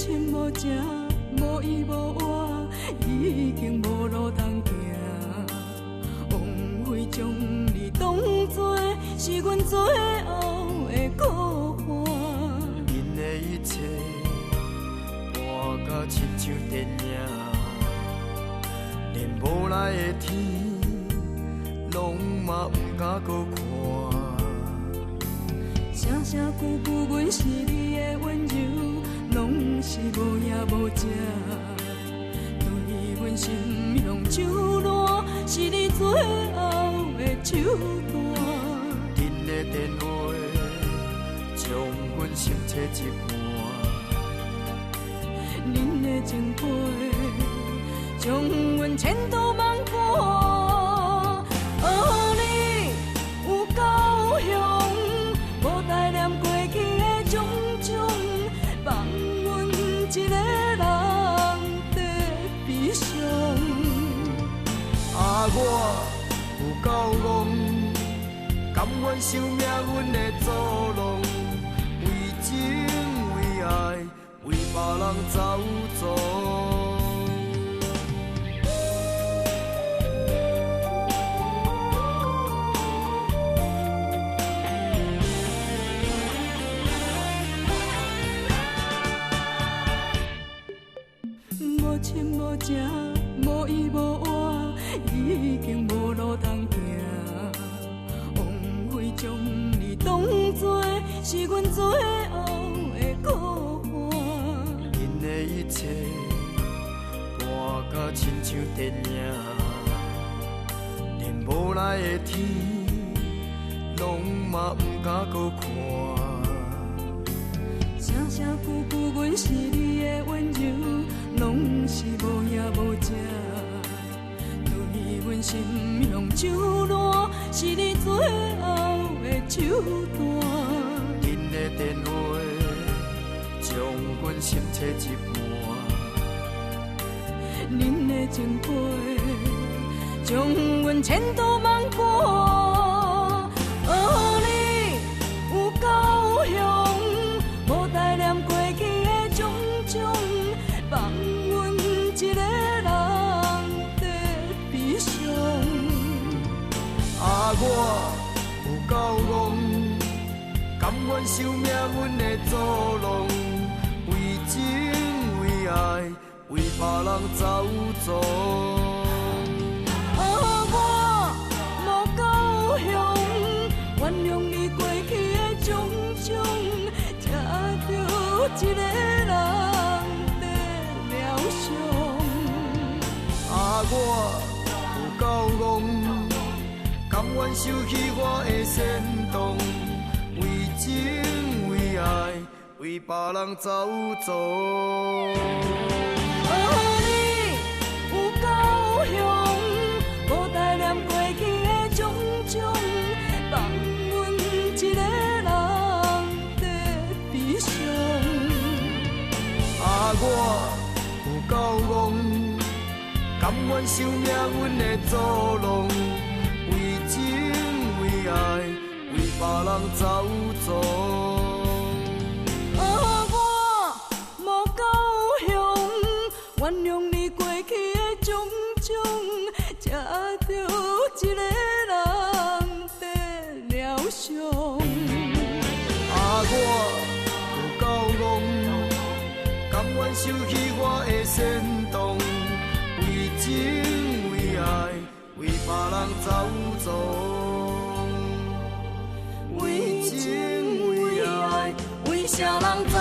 亲无情，无依无靠，已经无路通行。枉费将你当作是阮最后的苦寒。因的一切搬甲亲像电影，连无来的天，拢嘛不敢搁看。声声句句，阮是你的温柔，拢是无影无迹。对阮心向手烂，是你最后的手段。恁的电话将阮心切一半，恁的情批将阮千刀万剐。哦，你有够凶，无代念过去的种种，放阮一个人在悲伤。我有够戆，甘愿生命阮的作弄，为情为爱为别人走走。无亲无情，无依无靠，已经无路通行。枉费将你当作是阮最后的苦寒。因的一切搬甲亲像电影，连无来的天，拢嘛不敢搁看。声声句句，阮是你的温柔，拢是无影无迹。对阮心向手烂，是你最后的手段。恁的电话将阮心切一半，恁的情批将阮千刀万剐。哦，你有够凶，无代念过去的种种，放阮一个人在悲伤。我有够戆，甘愿生命阮的作弄，为情为爱为别人走走。我无够凶，原谅你过去的种种，才着一个人在疗伤。我有够戆，甘愿收起我的煽动，为情为爱为别人走走。你有够凶，无代念过去的种种，放阮一个人在悲伤。我有够戆，甘愿生命阮的作弄，为情为爱为别人走走。我无够凶，原谅你过去的种种，才着一个人在疗伤。我有够戆，甘愿收起我的煽动，为情为爱为别人走走，为情为爱为啥人走